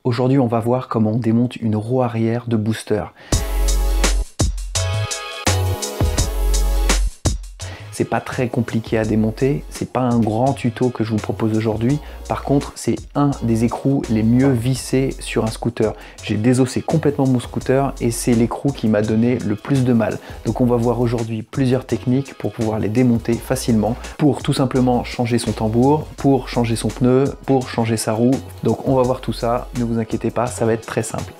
Aujourd'hui, on va voir comment on démonte une roue arrière de booster. C'est pas très compliqué à démonter, c'est pas un grand tuto que je vous propose aujourd'hui. Par contre, c'est un des écrous les mieux vissés sur un scooter. J'ai désossé complètement mon scooter et c'est l'écrou qui m'a donné le plus de mal. Donc on va voir aujourd'hui plusieurs techniques pour pouvoir les démonter facilement, pour tout simplement changer son tambour, pour changer son pneu, pour changer sa roue. Donc on va voir tout ça, ne vous inquiétez pas, ça va être très simple.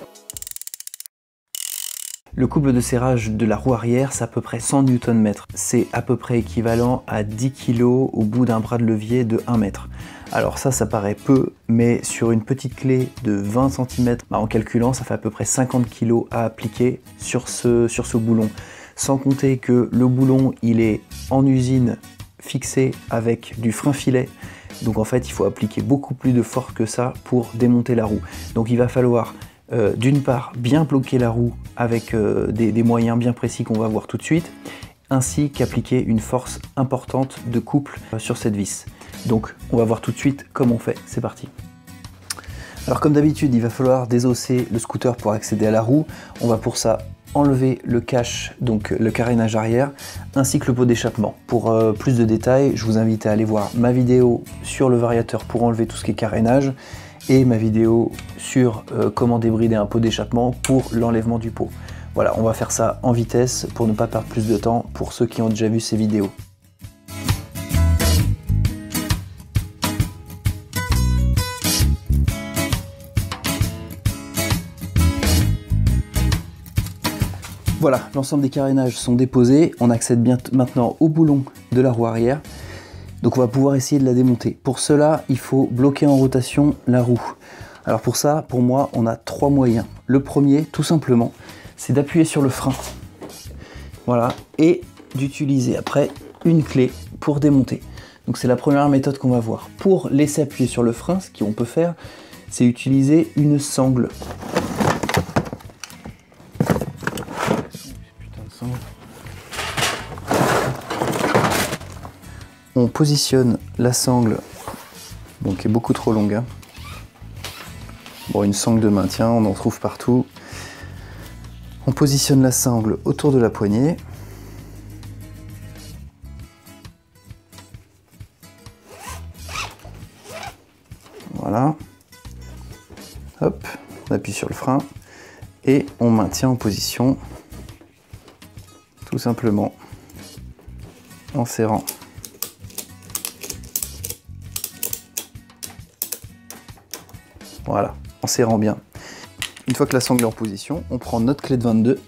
Le couple de serrage de la roue arrière, c'est à peu près 100 Nm. C'est à peu près équivalent à 10 kg au bout d'un bras de levier de 1 mètre. Alors ça paraît peu, mais sur une petite clé de 20 cm, en calculant, ça fait à peu près 50 kg à appliquer sur ce boulon. Sans compter que le boulon, il est en usine fixé avec du frein filet. Donc en fait, il faut appliquer beaucoup plus de force que ça pour démonter la roue. Donc il va falloir d'une part bien bloquer la roue avec des moyens bien précis qu'on va voir tout de suite, ainsi qu'appliquer une force importante de couple sur cette vis. Donc on va voir tout de suite comment on fait, c'est parti. Alors comme d'habitude, il va falloir désosser le scooter pour accéder à la roue. On va pour ça enlever le cache, donc le carénage arrière, ainsi que le pot d'échappement. Pour plus de détails, je vous invite à aller voir ma vidéo sur le variateur pour enlever tout ce qui est carénage, et ma vidéo sur comment débrider un pot d'échappement pour l'enlèvement du pot. Voilà, on va faire ça en vitesse pour ne pas perdre plus de temps pour ceux qui ont déjà vu ces vidéos. Voilà, l'ensemble des carénages sont déposés. On accède bien maintenant au boulon de la roue arrière. Donc on va pouvoir essayer de la démonter. Pour cela, il faut bloquer en rotation la roue. Alors pour ça, pour moi, on a 3 moyens. Le premier, tout simplement, c'est d'appuyer sur le frein. Voilà, et d'utiliser après une clé pour démonter. Donc c'est la première méthode qu'on va voir. Pour laisser appuyer sur le frein, ce qu'on peut faire, c'est utiliser une sangle. On positionne la sangle, donc qui est beaucoup trop longue. Hein. Bon, une sangle de maintien, on en trouve partout. On positionne la sangle autour de la poignée. Voilà. Hop, on appuie sur le frein et on maintient en position, tout simplement, en serrant. Voilà, en serrant bien. Une fois que la sangle est en position, on prend notre clé de 22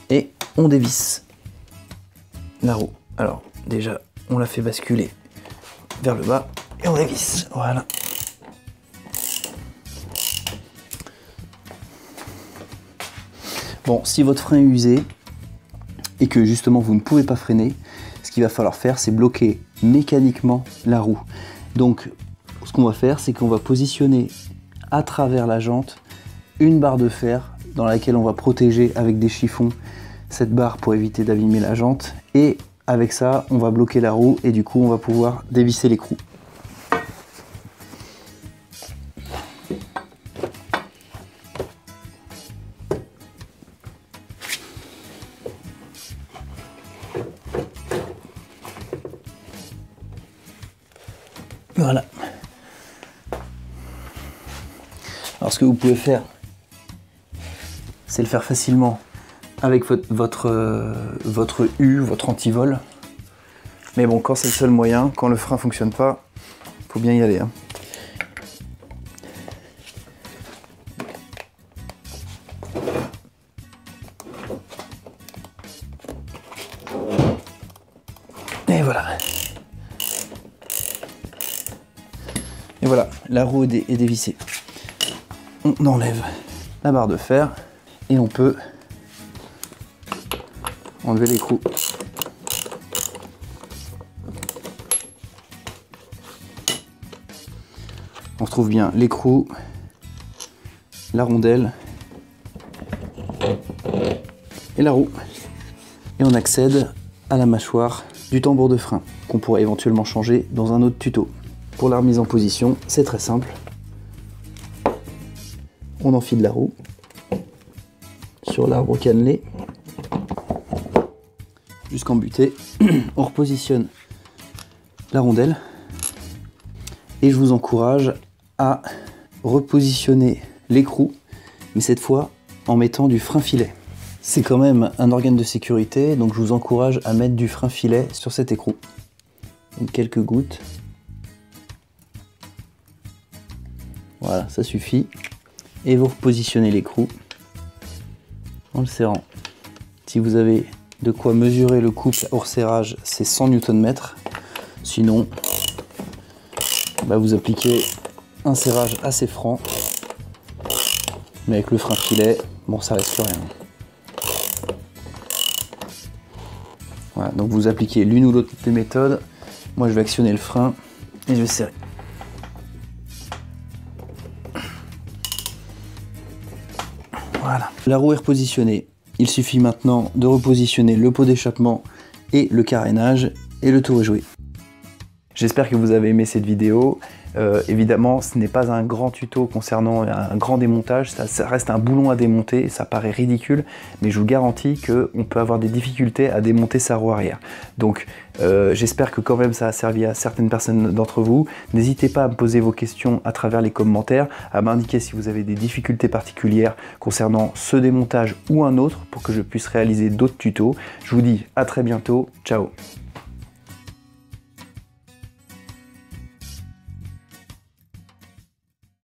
et on dévisse la roue. Alors déjà, on la fait basculer vers le bas et on dévisse. Voilà. Bon, si votre frein est usé et que justement vous ne pouvez pas freiner, ce qu'il va falloir faire, c'est bloquer mécaniquement la roue. Donc ce qu'on va faire, c'est qu'on va positionner à travers la jante une barre de fer dans laquelle on va protéger avec des chiffons cette barre pour éviter d'abîmer la jante, et avec ça on va bloquer la roue et du coup on va pouvoir dévisser l'écrou. Voilà. Alors ce que vous pouvez faire, c'est le faire facilement avec votre U, votre antivol. Mais bon, quand c'est le seul moyen, quand le frein ne fonctionne pas, il faut bien y aller. Hein. Et voilà. Et voilà, la roue est dévissée. On enlève la barre de fer et on peut enlever l'écrou. On retrouve bien l'écrou, la rondelle et la roue. Et on accède à la mâchoire du tambour de frein qu'on pourrait éventuellement changer dans un autre tuto. pour la remise en position, c'est très simple. On enfile la roue sur l'arbre cannelé jusqu'en butée. On repositionne la rondelle et je vous encourage à repositionner l'écrou, mais cette fois en mettant du frein filet. C'est quand même un organe de sécurité, donc je vous encourage à mettre du frein filet sur cet écrou. Donc quelques gouttes. Voilà, ça suffit. Et vous repositionnez l'écrou en le serrant. Si vous avez de quoi mesurer le couple au resserrage, c'est 100 Nm. Sinon, vous appliquez un serrage assez franc. Mais avec le frein filet, bon, ça risque rien. Voilà, donc vous appliquez l'une ou l'autre des méthodes. Moi, je vais actionner le frein et je vais serrer. Voilà, la roue est repositionnée. Il suffit maintenant de repositionner le pot d'échappement et le carénage et le tour est joué. J'espère que vous avez aimé cette vidéo. Évidemment, ce n'est pas un grand tuto concernant un grand démontage, ça reste un boulon à démonter, ça paraît ridicule, mais je vous garantis qu'on peut avoir des difficultés à démonter sa roue arrière. Donc j'espère que quand même ça a servi à certaines personnes d'entre vous. N'hésitez pas à me poser vos questions à travers les commentaires, à m'indiquer si vous avez des difficultés particulières concernant ce démontage ou un autre pour que je puisse réaliser d'autres tutos. Je vous dis à très bientôt, ciao.